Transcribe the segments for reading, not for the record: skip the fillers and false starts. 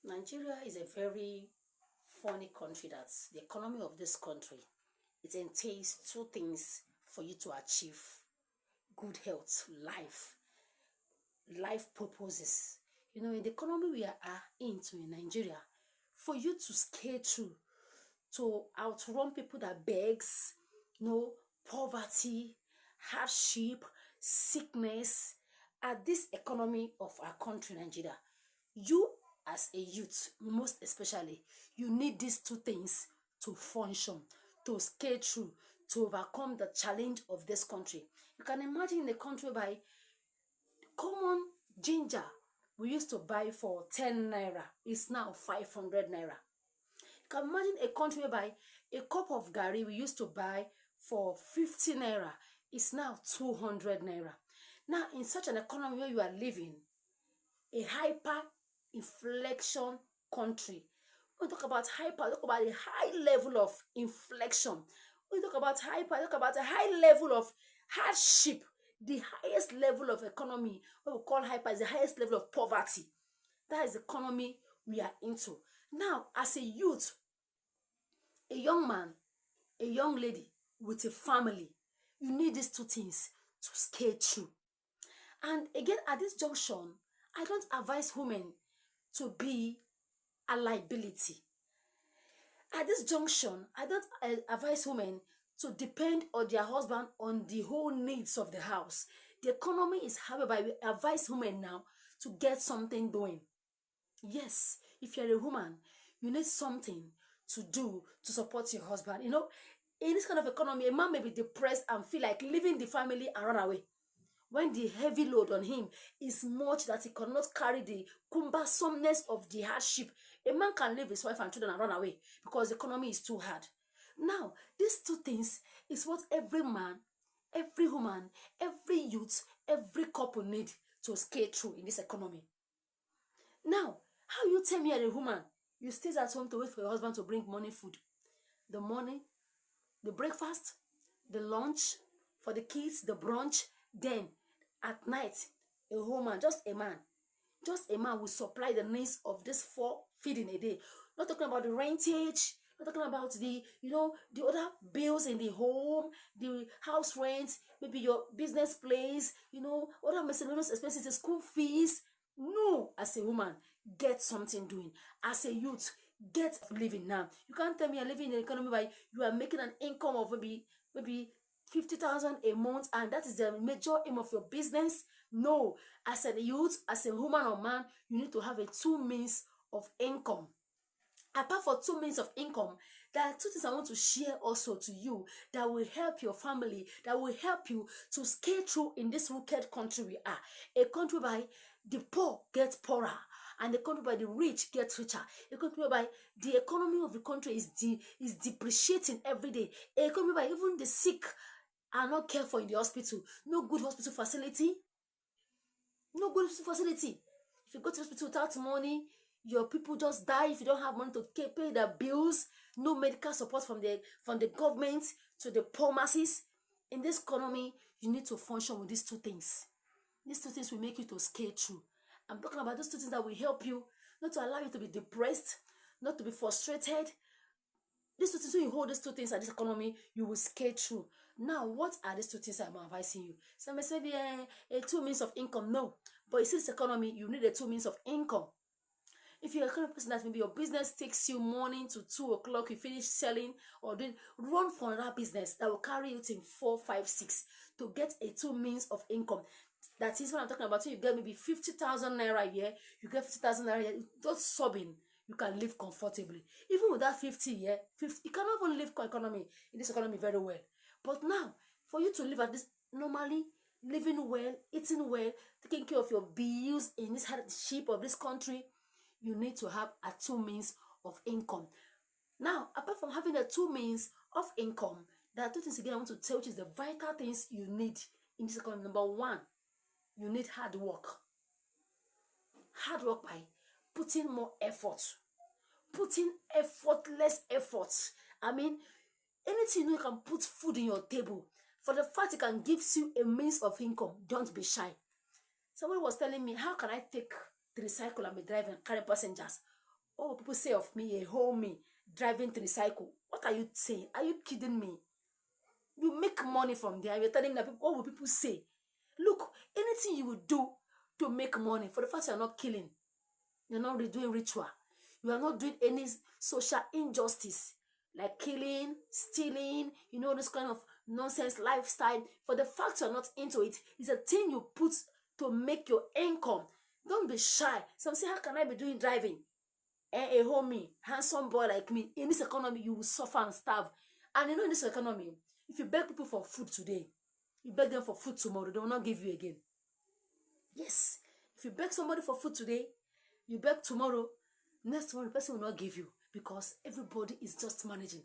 Nigeria is a very funny country. That's the economy of this country. It entails two things for you to achieve good health, life purposes. In the economy we are into in Nigeria, for you to scale through, to outrun people that begs, poverty, hardship, sickness, at this economy of our country, Nigeria, you as a youth, most especially, you need these two things to function, to scale through, to overcome the challenge of this country. You can imagine in a country by common ginger we used to buy for 10 naira is now 500 naira. You can imagine a country whereby a cup of gari we used to buy for 50 naira is now 200 naira. Now, in such an economy where you are living, a hyper inflation country. When we talk about hyper, talk about a high level of inflection. When we talk about hyper, talk about a high level of hardship. The highest level of economy, what we call hyper, is the highest level of poverty. That is the economy we are into. Now, as a youth, a young man, a young lady with a family, you need these two things to scale through. And again, at this junction, I don't advise women to be a liability. At this junction, I don't advise women to depend on their husband on the whole needs of the house. The economy is, however, I advise women now to get something doing. Yes, if you're a woman, you need something to do to support your husband. In this kind of economy, a man may be depressed and feel like leaving the family and run away when the heavy load on him is much that he cannot carry the cumbersomeness of the hardship. A man can leave his wife and children and run away because the economy is too hard. Now, these two things is what every man, every woman, every youth, every couple need to scale through in this economy. Now, how you tell me you're a woman, you stay at home to wait for your husband to bring morning food, the morning, the breakfast, the lunch for the kids, the brunch, then at night, a woman, just a man will supply the needs of this 4 feeding a day. Not talking about the rentage, not talking about the other bills in the home, the house rent, maybe your business place, other miscellaneous expenses, the school fees. No, as a woman, get something doing. As a youth, get living now. You can't tell me you're living in an economy where you are making an income of maybe 50,000 a month, and that is the major aim of your business. No, as a youth, as a woman or man, you need to have a two means of income. Apart from two means of income, there are two things I want to share also to you that will help your family, that will help you to scale through in this wicked country we are. A country by the poor get poorer, and the country by the rich get richer. A country by the economy of the country is depreciating every day. A country by even the sick are not cared for in the hospital. No good hospital facility. No good hospital facility. If you go to the hospital without money, your people just die. If you don't have money to pay their bills, no medical support from the government to the poor masses. In this economy, you need to function with these two things. These two things will make you to scale through. I'm talking about those two things that will help you not to allow you to be depressed, not to be frustrated. These two things, when you hold these two things at this economy, you will scale through. Now, what are these two things I'm advising you? Some may say a two means of income. No, but you see this economy, you need a two means of income. If you're a kind of person that maybe your business takes you morning to 2 o'clock, you finish selling or doing, run for another business that will carry you till 4, 5, 6 to get a two means of income. That is what I'm talking about. So you get maybe 50,000 naira a year, you get 50,000 naira a year, just sobbing, you can live comfortably. Even with that 50 year, 50, you cannot even live in this economy very well. But now, for you to live at this normally, living well, eating well, taking care of your bills in this hardship of this country, you need to have a two means of income. Now, apart from having a two means of income, there are two things again I want to tell you, which is the vital things you need in this economy. Number one, you need hard work. Hard work by putting more effort, putting effortless efforts. I mean, anything you can put food in your table. For the fact it can give you a means of income, don't be shy. Somebody was telling me, how can I take the recycle and be driving and carry passengers? What will people say of me, a homie driving tricycle? What are you saying? Are you kidding me? You make money from there. You're telling me that people, what will people say? Look, anything you will do to make money, for the fact you're not killing, you're not doing ritual, you are not doing any social injustice like killing, stealing, this kind of nonsense lifestyle. For the fact you're not into it, it's a thing you put to make your income. Don't be shy. Some say, how can I be doing driving? A homie, handsome boy like me, in this economy, you will suffer and starve. And in this economy, if you beg people for food today, you beg them for food tomorrow, they will not give you again. Yes. If you beg somebody for food today, you beg tomorrow, next tomorrow the person will not give you, because everybody is just managing.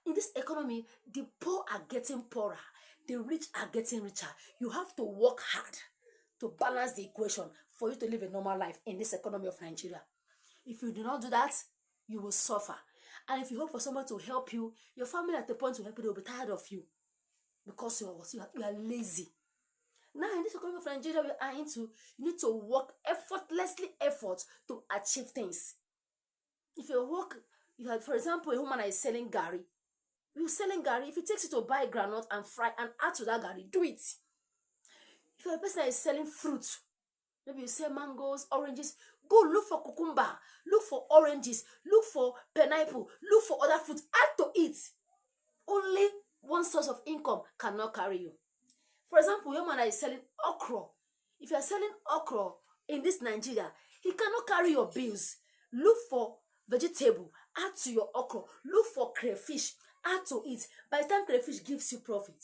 In this economy, the poor are getting poorer, the rich are getting richer. You have to work hard to balance the equation for you to live a normal life in this economy of Nigeria. If you do not do that, you will suffer. And if you hope for someone to help you, your family at the point to help you, they will be tired of you, because you are lazy. Now, in this economy of Nigeria we are into, you need to work effortlessly to achieve things. If you work, for example, a woman that is selling gari, if it takes you to buy groundnut and fry and add to that gari, do it. If you're a person that is selling fruit, maybe you sell mangoes, oranges, go look for cucumber, look for oranges, look for pineapple, look for other fruits, add to it. Only one source of income cannot carry you. For example, your man that is selling okra. If you are selling okra in this Nigeria, he cannot carry your bills. Look for vegetable, add to your okra. Look for crayfish, add to it. By the time crayfish gives you profit,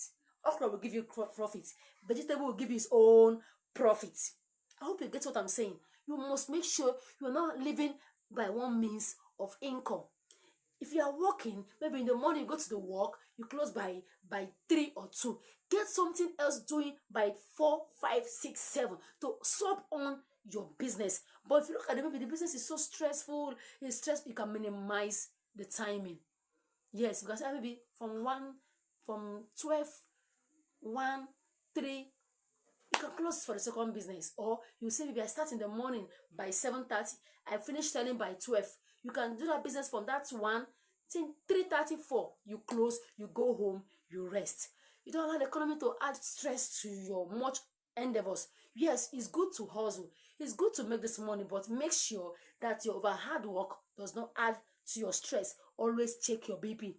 okra will give you profit. Vegetable will give you its own profit. I hope you get what I'm saying. You must make sure you're not living by one means of income. If you are working, maybe in the morning you go to the work, you close by 3 or 2. Get something else doing by 4, 5, 6, 7 to swap on your business. But if you look at it, maybe the business is so stressful, you can minimize the timing. Yes, because maybe from 12, 1, 3, you can close for the second business. Or you say, maybe I start in the morning by 7:30, I finish selling by 12. You can do that business from that 1 till 3:34. You close, you go home, you rest. You don't allow the economy to add stress to your much endeavors. Yes, it's good to hustle, it's good to make this money, but make sure that your over hard work does not add to your stress. Always check your BP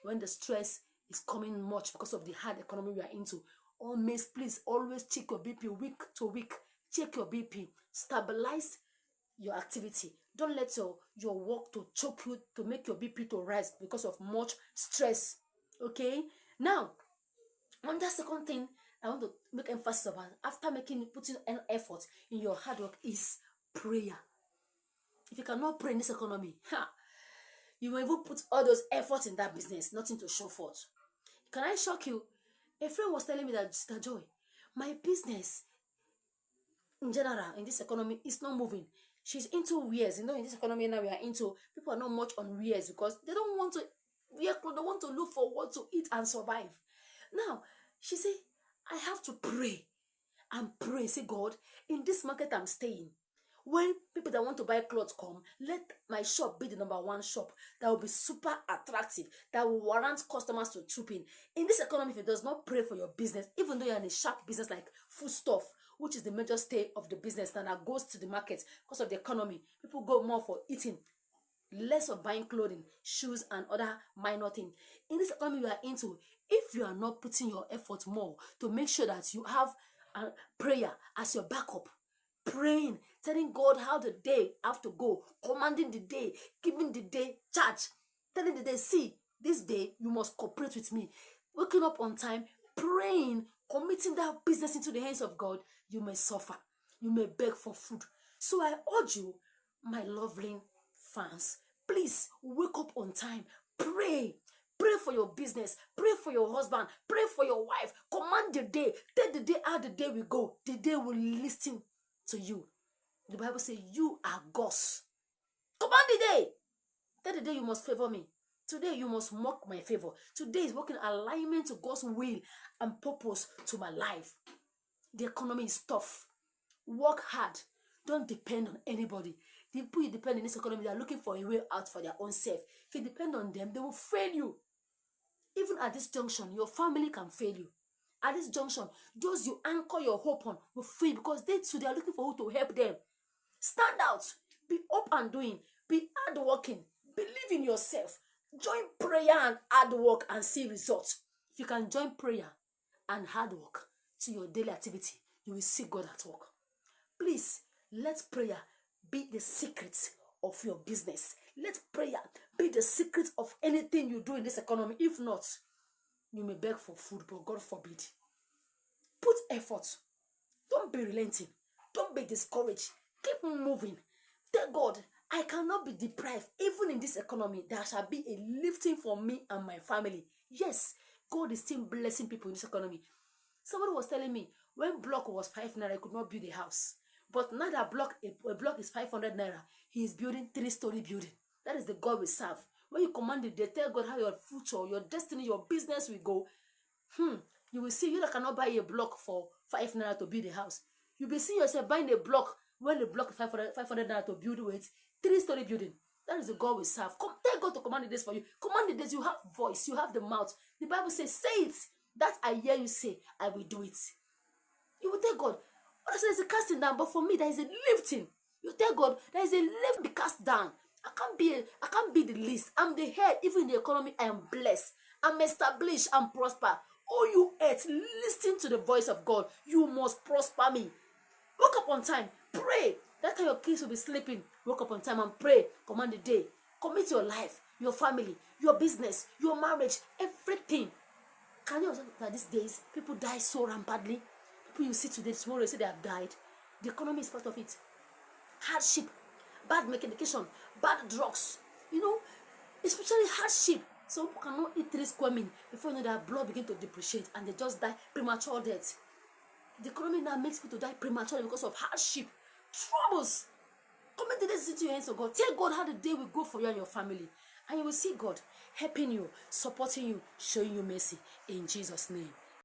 when the stress is coming much because of the hard economy we are into. Always, please, always check your BP week to week. Check your BP. Stabilize your activity. Don't let your work to choke you, to make your BP to rise because of much stress. Okay? Now, on that second thing I want to make emphasis about, after putting an effort in your hard work, is prayer. If you cannot pray in this economy, you will even put all those efforts in that business, nothing to show forth. Can I shock you? A friend was telling me that, Sister Joy, my business in general in this economy is not moving. She's into wears. In this economy now we are into, people are not much on wears because they don't want to wear clothes, they want to look for what to eat and survive. Now, she said, I have to pray and pray. Say, God, in this market I'm staying, when people that want to buy clothes come, let my shop be the number one shop that will be super attractive, that will warrant customers to troop in. In this economy, if it does not pray for your business, even though you're in a sharp business like foodstuff, which is the major stay of the business, that goes to the market because of the economy, people go more for eating, less of buying clothing, shoes, and other minor things. In this economy you are into, if you are not putting your effort more to make sure that you have prayer as your backup, praying, telling God how the day have to go, commanding the day, giving the day charge, telling the day, see, this day you must cooperate with me, waking up on time, praying, committing that business into the hands of God, you may suffer, you may beg for food. So I urge you, my lovely fans, please wake up on time, pray. Pray for your business, pray for your husband, pray for your wife, command the day, tell the day how the day will go, the day will listen to you. The Bible says you are God's. Command the day. Tell the day you must favor me. Today you must mock my favor. Today is working alignment to God's will and purpose to my life. The economy is tough. Work hard. Don't depend on anybody. The people you depend on in this economy, they are looking for a way out for their own self. If you depend on them, they will fail you. Even at this junction, your family can fail you. At this junction, those you anchor your hope on will fail because they too, they are looking for who to help them. Stand out. Be up and doing. Be hardworking. Believe in yourself. Join prayer and hard work and see results. If you can join prayer and hard work to your daily activity, you will see God at work. Please, let prayer be the secret of your business. Let prayer be the secret of anything you do in this economy. If not, you may beg for food, but God forbid. Put effort. Don't be relenting. Don't be discouraged. Keep moving. Tell God, I cannot be deprived. Even in this economy, there shall be a lifting for me and my family. Yes, God is still blessing people in this economy. Somebody was telling me, when block was 5 naira, he could not build a house. But now that a block is 500 naira, he is building 3-story building. That is the God we serve. When you command it, they tell God how your future, your destiny, your business will go. You will see, you that cannot buy a block for 5 naira to build a house. You'll be seeing yourself buying a block when the block is 500 naira to build with 3-story building. That is the God we serve. Tell God to command the days for you. Command the days. You have voice. You have the mouth. The Bible says, say it. That I hear you say, I will do it. You will tell God, there's a casting down, but for me, there is a lifting. You tell God, there is a lift be cast down. I can't be the least. I'm the head. Even in the economy, I am blessed. I'm established. I'm prosper. Oh, you earth, listen to the voice of God. You must prosper me. Wake up on time. Pray. That time your kids will be sleeping. Wake up on time and pray. Command the day. Commit your life, your family, your business, your marriage, everything. Can you observe that these days people die so rampantly? People you see today, tomorrow you see they have died. The economy is part of it. Hardship, bad medication, bad drugs. Especially hardship. Some people cannot eat 3 square meals before their blood begin to depreciate and they just die premature death. The economy now makes people to die prematurely because of hardship, troubles. Commit the day into your hands of God. Tell God how the day will go for you and your family. And you will see God helping you, supporting you, showing you mercy. In Jesus' name.